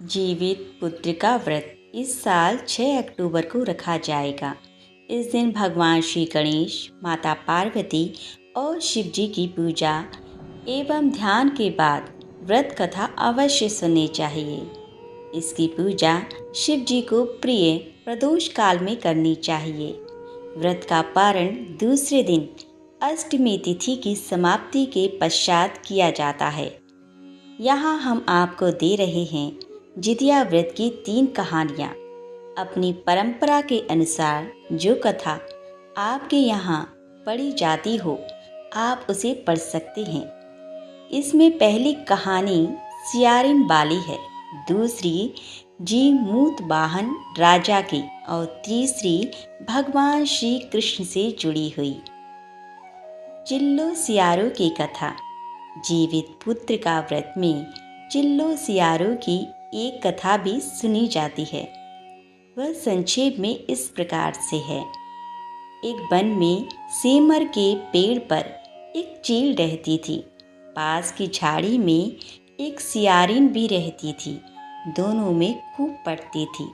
जीवित पुत्र का व्रत इस साल 6 अक्टूबर को रखा जाएगा। इस दिन भगवान श्री गणेश, माता पार्वती और शिव जी की पूजा एवं ध्यान के बाद व्रत कथा अवश्य सुननी चाहिए। इसकी पूजा शिव जी को प्रिय प्रदोष काल में करनी चाहिए। व्रत का पारण दूसरे दिन अष्टमी तिथि की समाप्ति के पश्चात किया जाता है। यहाँ हम आपको दे रहे हैं जितिया व्रत की 3 कहानियाँ। अपनी परंपरा के अनुसार जो कथा आपके यहाँ पढ़ी जाती हो, आप उसे पढ़ सकते हैं। इसमें पहली कहानी सियारिन बाली है, दूसरी जी मूत वाहन राजा की और तीसरी भगवान श्री कृष्ण से जुड़ी हुई। चिल्लो सियारों की कथा। जीवित पुत्र का व्रत में चिल्लो सियारों की एक कथा भी सुनी जाती है। वह संक्षेप में इस प्रकार से है। एक वन में सेमर के पेड़ पर एक चील रहती थी। पास की झाड़ी में एक सियारिन भी रहती थी। दोनों में खूब पड़ती थी।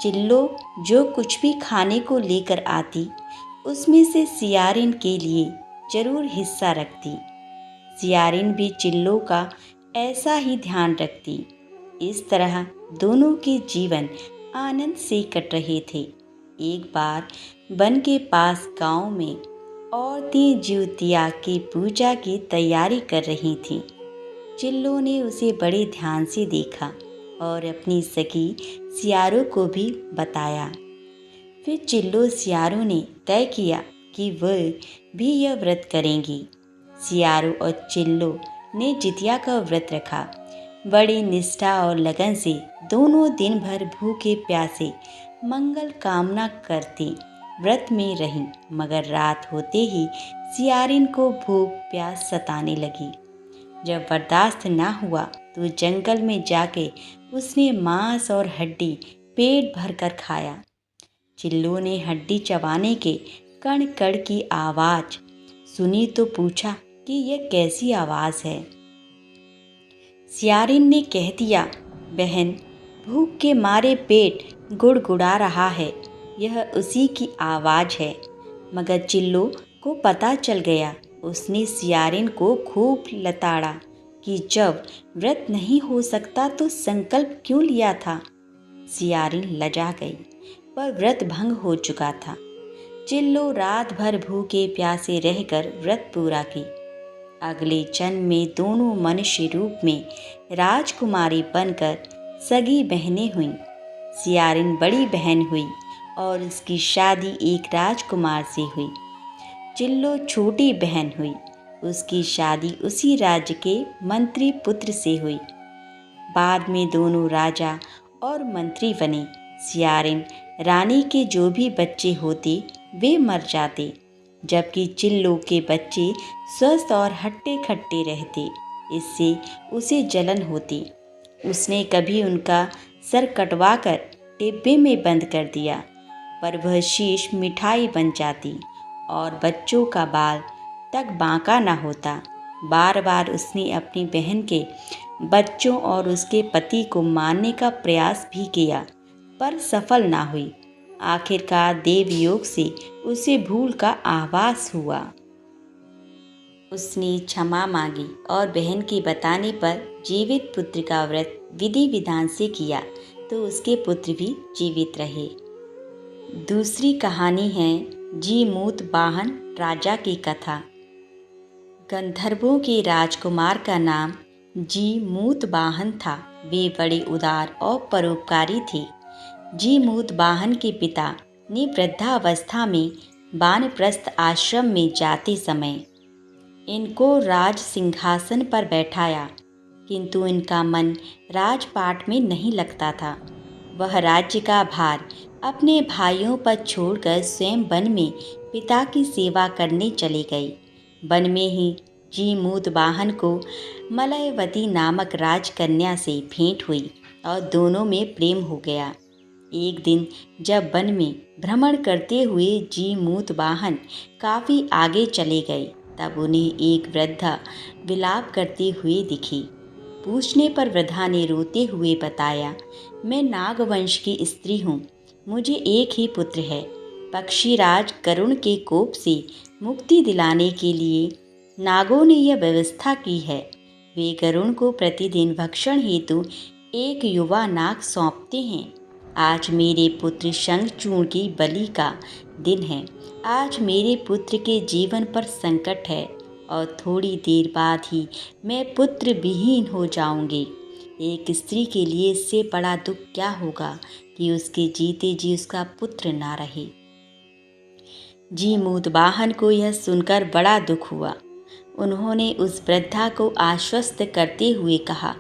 चिल्लो जो कुछ भी खाने को लेकर आती, उसमें से सियारिन के लिए जरूर हिस्सा रखती। सियारिन भी चिल्लो का ऐसा ही ध्यान रखती। इस तरह दोनों के जीवन आनंद से कट रहे थे। एक बार वन के पास गांव में औरतें ज्योतिया की पूजा की तैयारी कर रही थीं। चिल्लो ने उसे बड़े ध्यान से देखा और अपनी सखी सियारों को भी बताया। फिर चिल्लो सियारों ने तय किया कि वह भी यह व्रत करेंगी। सियारों और चिल्लो ने जितिया का व्रत रखा। बड़ी निष्ठा और लगन से दोनों दिन भर भूखे प्यासे मंगल कामना करती व्रत में रहीं, मगर रात होते ही सियारिन को भूख प्यास सताने लगी। जब बर्दाश्त न हुआ तो जंगल में जाके उसने मांस और हड्डी पेट भरकर खाया। चिल्लो ने हड्डी चबाने के कण कण की आवाज़ सुनी तो पूछा कि यह कैसी आवाज़ है। सियारिन ने कह दिया, बहन, भूख के मारे पेट गुड़गुड़ा रहा है, यह उसी की आवाज़ है। मगर चिल्लो को पता चल गया। उसने सियारिन को खूब लताड़ा कि जब व्रत नहीं हो सकता तो संकल्प क्यों लिया था। सियारिन लजा गई, पर व्रत भंग हो चुका था। चिल्लो रात भर भूखे प्यासे रहकर व्रत पूरा की। अगले जन्म में दोनों मनुष्य रूप में राजकुमारी बनकर सगी बहनें हुईं। सियारिन बड़ी बहन हुई और उसकी शादी एक राजकुमार से हुई। चिल्लो छोटी बहन हुई, उसकी शादी उसी राज्य के मंत्री पुत्र से हुई। बाद में दोनों राजा और मंत्री बने। सियारिन रानी के जो भी बच्चे होते वे मर जाते, जबकि चिल्लो के बच्चे स्वस्थ और हट्टे खट्टे रहते। इससे उसे जलन होती। उसने कभी उनका सर कटवा कर डिब्बे में बंद कर दिया, पर वह शीश मिठाई बन जाती और बच्चों का बाल तक बांका न होता। बार बार उसने अपनी बहन के बच्चों और उसके पति को मारने का प्रयास भी किया, पर सफल ना हुई। आखिरकार देवयोग से उसे भूल का आभास हुआ। उसने क्षमा मांगी और बहन के बताने पर जीवित पुत्र का व्रत विधि विधान से किया तो उसके पुत्र भी जीवित रहे। दूसरी कहानी है जी मूत वाहन राजा की कथा। गंधर्वों के राजकुमार का नाम जी मूत वाहन था। वे बड़े उदार और परोपकारी थे। जी मूत वाहन के पिता ने वृद्धावस्था में वानप्रस्थ आश्रम में जाते समय इनको राज सिंहासन पर बैठाया, किंतु इनका मन राजपाट में नहीं लगता था। वह राज्य का भार अपने भाइयों पर छोड़कर स्वयं वन में पिता की सेवा करने चले गए। वन में ही जी मूत वाहन को मलयवती नामक राजकन्या से भेंट हुई और दोनों में प्रेम हो गया। एक दिन जब वन में भ्रमण करते हुए जी मूत वाहन काफ़ी आगे चले गए, तब उन्हें एक वृद्धा विलाप करती हुई दिखी। पूछने पर वृद्धा ने रोते हुए बताया, मैं नागवंश की स्त्री हूँ। मुझे एक ही पुत्र है। पक्षीराज गरुड़ के कोप से मुक्ति दिलाने के लिए नागों ने यह व्यवस्था की है। वे गरुड़ को प्रतिदिन भक्षण हेतु एक युवा नाग सौंपते हैं। आज मेरे पुत्र शंखचूर्ण की बलि का दिन है। आज मेरे पुत्र के जीवन पर संकट है और थोड़ी देर बाद ही मैं पुत्र विहीन हो जाऊंगी। एक स्त्री के लिए इससे बड़ा दुख क्या होगा कि उसके जीते जी उसका पुत्र ना रहे। जीमूतवाहन को यह सुनकर बड़ा दुख हुआ। उन्होंने उस वृद्धा को आश्वस्त करते हुए कहा,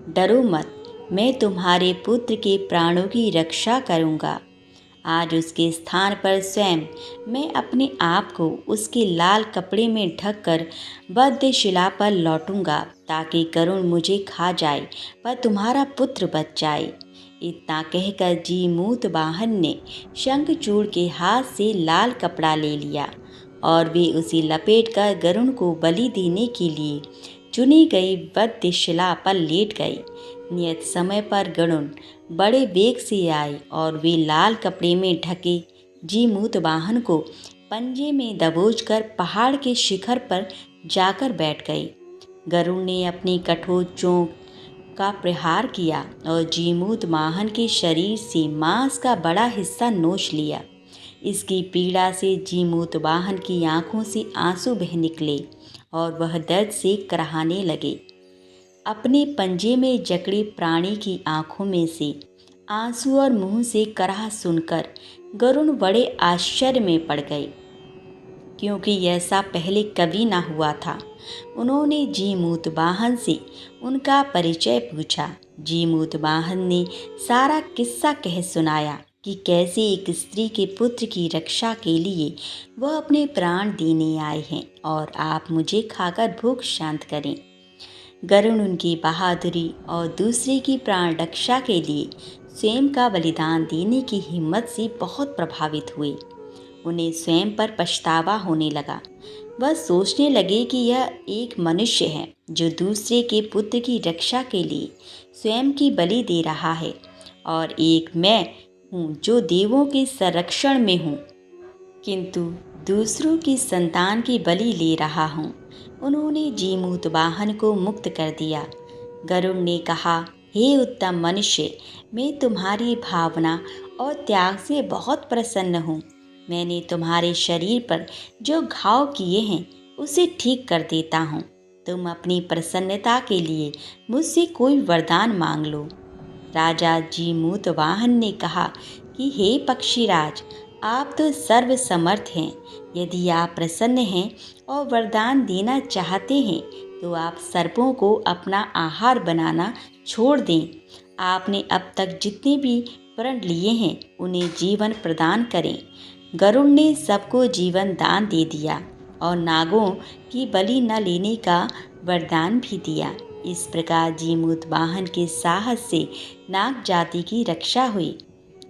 डरो मत, मैं तुम्हारे पुत्र के प्राणों की रक्षा करूंगा। आज उसके स्थान पर स्वयं मैं अपने आप को उसके लाल कपड़े में ढककर वध्यशिला पर लौटूंगा, ताकि करुण मुझे खा जाए पर तुम्हारा पुत्र बच जाए। इतना कहकर जीमूतवाहन ने शंखचूड़ के हाथ से लाल कपड़ा ले लिया और वे उसे लपेटकर गरुड़ को बलि देने के लिए चुनी गई वध्यशिला पर लेट गए। नियत समय पर गरुड़ बड़े वेग से आए और वे लाल कपड़े में ढके जीमूतवाहन को पंजे में दबोचकर पहाड़ के शिखर पर जाकर बैठ गए। गरुड़ ने अपनी कठोर चोंच का प्रहार किया और जीमूतवाहन के शरीर से मांस का बड़ा हिस्सा नोच लिया। इसकी पीड़ा से जीमूतवाहन की आंखों से आंसू बह निकले और वह दर्द से कराहने लगे। अपने पंजे में जकड़े प्राणी की आंखों में से आंसू और मुंह से कराह सुनकर गरुड़ बड़े आश्चर्य में पड़ गए, क्योंकि ऐसा पहले कभी ना हुआ था। उन्होंने जीमूतवाहन से उनका परिचय पूछा। जीमूतवाहन ने सारा किस्सा कह सुनाया कि कैसे एक स्त्री के पुत्र की रक्षा के लिए वह अपने प्राण देने आए हैं और आप मुझे खाकर भूख शांत करें। गरुड़ उनकी बहादुरी और दूसरे की प्राण रक्षा के लिए स्वयं का बलिदान देने की हिम्मत से बहुत प्रभावित हुए। उन्हें स्वयं पर पछतावा होने लगा। वह सोचने लगे कि यह एक मनुष्य है जो दूसरे के पुत्र की रक्षा के लिए स्वयं की बलि दे रहा है, और एक मैं हूँ जो देवों के संरक्षण में हूँ, किंतु दूसरों की संतान की बलि ले रहा हूँ। उन्होंने जीमूतवाहन को मुक्त कर दिया। गरुड़ ने कहा, हे उत्तम मनुष्य, मैं तुम्हारी भावना और त्याग से बहुत प्रसन्न हूँ। मैंने तुम्हारे शरीर पर जो घाव किए हैं उसे ठीक कर देता हूँ। तुम अपनी प्रसन्नता के लिए मुझसे कोई वरदान मांग लो। राजा जीमूतवाहन ने कहा कि हे पक्षीराज, आप तो सर्वसमर्थ हैं। यदि आप प्रसन्न हैं और वरदान देना चाहते हैं तो आप सर्पों को अपना आहार बनाना छोड़ दें। आपने अब तक जितने भी प्रण लिए हैं उन्हें जीवन प्रदान करें। गरुड़ ने सबको जीवन दान दे दिया और नागों की बलि न लेने का वरदान भी दिया। इस प्रकार जीमूतवाहन के साहस से नाग जाति की रक्षा हुई।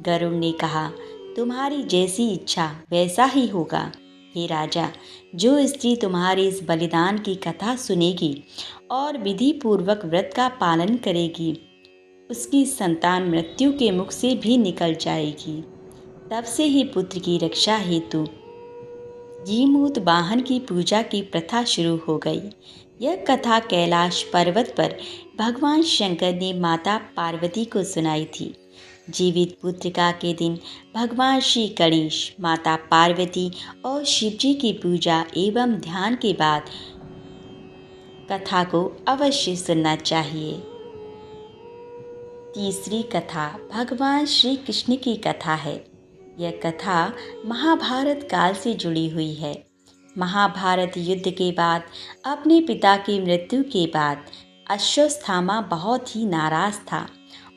गरुड़ ने कहा, तुम्हारी जैसी इच्छा वैसा ही होगा। हे राजा, जो स्त्री तुम्हारे इस बलिदान की कथा सुनेगी और विधि पूर्वक व्रत का पालन करेगी, उसकी संतान मृत्यु के मुख से भी निकल जाएगी। तब से ही पुत्र की रक्षा हेतु जीमूतवाहन की पूजा की प्रथा शुरू हो गई। यह कथा कैलाश पर्वत पर भगवान शंकर ने माता पार्वती को सुनाई थी। जीवित पुत्रिका के दिन भगवान श्री गणेश, माता पार्वती और शिवजी की पूजा एवं ध्यान के बाद कथा को अवश्य सुनना चाहिए। तीसरी कथा भगवान श्री कृष्ण की कथा है। यह कथा महाभारत काल से जुड़ी हुई है। महाभारत युद्ध के बाद अपने पिता की मृत्यु के बाद अश्वत्थामा बहुत ही नाराज था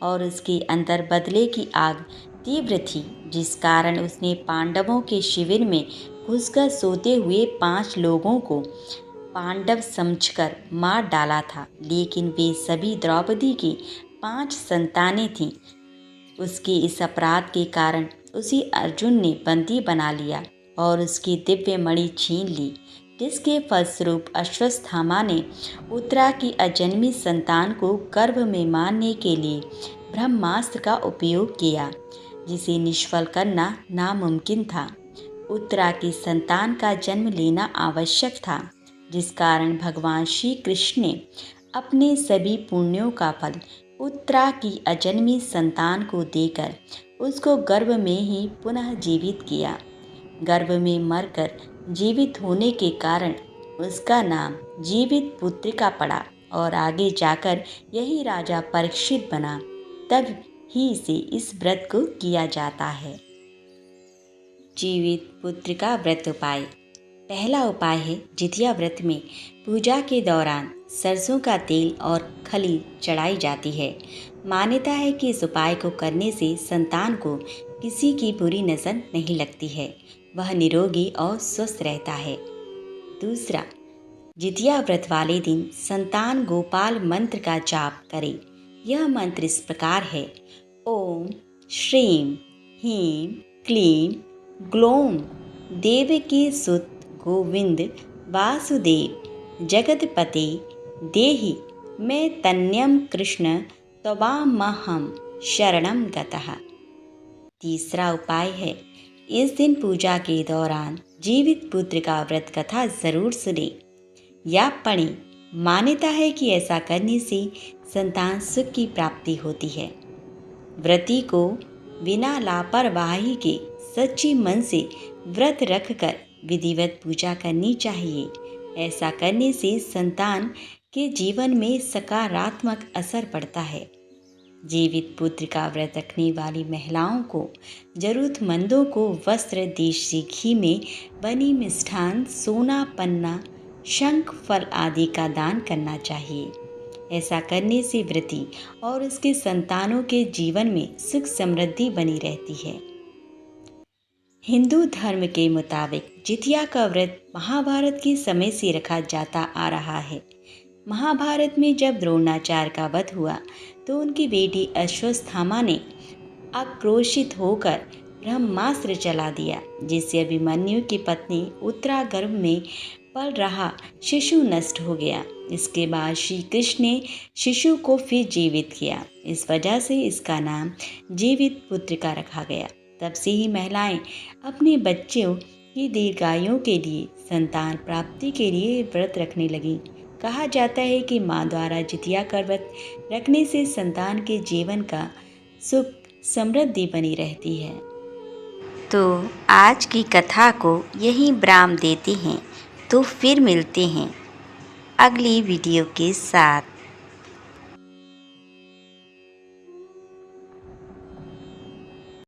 और उसके अंदर बदले की आग तीव्र थी, जिस कारण उसने पांडवों के शिविर में घुसकर सोते हुए 5 लोगों को पांडव समझकर मार डाला था। लेकिन वे सभी द्रौपदी की 5 संतानें थीं। उसके इस अपराध के कारण उसे अर्जुन ने बंदी बना लिया और उसकी दिव्य मणि छीन ली। जिसके फलस्वरूप अश्वत्थामा ने उत्तरा की अजन्मी संतान को गर्भ में मारने के लिए ब्रह्मास्त्र का उपयोग किया, जिसे निष्फल करना नामुमकिन था। उत्तरा की संतान का जन्म लेना आवश्यक था, जिस कारण भगवान श्री कृष्ण ने अपने सभी पुण्यों का फल उत्तरा की अजन्मी संतान को देकर उसको गर्भ में ही पुनः जीवित किया। गर्भ में मरकर जीवित होने के कारण उसका नाम जीवित पुत्रिका पड़ा और आगे जाकर यही राजा परीक्षित बना। तब ही से इस व्रत को किया जाता है। जीवित पुत्रिका व्रत उपाय। पहला उपाय है, जितिया व्रत में पूजा के दौरान सरसों का तेल और खली चढ़ाई जाती है। मान्यता है कि इस उपाय को करने से संतान को किसी की बुरी नज़र नहीं लगती है, वह निरोगी और स्वस्थ रहता है। दूसरा, जितिया व्रत वाले दिन संतान गोपाल मंत्र का जाप करे। यह मंत्र इस प्रकार है: ओम श्रीं ह्रीं क्लीं ग्लौं देवकी सुत गोविंद वासुदेव जगतपते देहि मे तन्यं कृष्ण त्वामहं शरणं गतः। तीसरा उपाय है, इस दिन पूजा के दौरान जीवित पुत्र का व्रत कथा जरूर सुने या पढ़ें। मान्यता है कि ऐसा करने से संतान सुख की प्राप्ति होती है। व्रती को बिना लापरवाही के सच्ची मन से व्रत रखकर विधिवत पूजा करनी चाहिए। ऐसा करने से संतान के जीवन में सकारात्मक असर पड़ता है। जीवित पुत्र का व्रत रखने वाली महिलाओं को जरूरतमंदों को वस्त्र, देशी घी में बनी मिष्ठान, सोना, पन्ना, शंख, फल आदि का दान करना चाहिए। ऐसा करने से व्रती और उसके संतानों के जीवन में सुख समृद्धि बनी रहती है। हिंदू धर्म के मुताबिक जितिया का व्रत महाभारत के समय से रखा जाता आ रहा है। महाभारत में जब द्रोणाचार्य का वध हुआ तो उनकी बेटी अश्वत्थामा ने आक्रोशित होकर ब्रह्मास्त्र चला दिया, जिससे अभिमन्यु की पत्नी उत्तरा गर्भ में पल रहा शिशु नष्ट हो गया। इसके बाद श्री कृष्ण ने शिशु को फिर जीवित किया। इस वजह से इसका नाम जीवित पुत्रिका रखा गया। तब से ही महिलाएं अपने बच्चों की दीर्घायु के लिए, संतान प्राप्ति के लिए व्रत रखने लगी। कहा जाता है कि माँ द्वारा जितिया का व्रत रखने से संतान के जीवन का सुख समृद्धि बनी रहती है। तो आज की कथा को यहीं विराम देते हैं। तो फिर मिलते हैं अगली वीडियो के साथ।